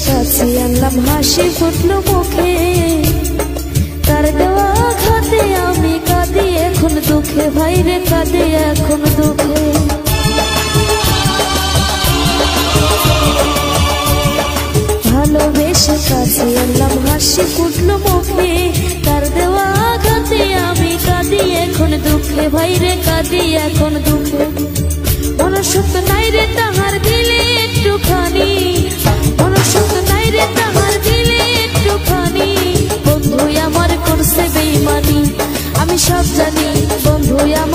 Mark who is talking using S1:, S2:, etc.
S1: কাছে আনলাম হাসি ফুটলো মুখে, তার দেওয়া আঘাতে আমি কাঁদি এখন দুঃখে, ভাইরে কাঁদি এখন দুঃখে। ভালোবেসে কাছে আনলাম হাসি ফুটলো মুখে, তার দেওয়া আঘাতে আমি কাঁদি এখন দুঃখে, ভাইরে কাঁদি এখন দুঃখে। মনসুখ নাই রে তাহার দিলে একটুখানি, মনসুখ নাই রে তাহার দিলে একটুখানি, বন্ধু আমার করছে বেইমানি, আমি সব জানি বন্ধু আমার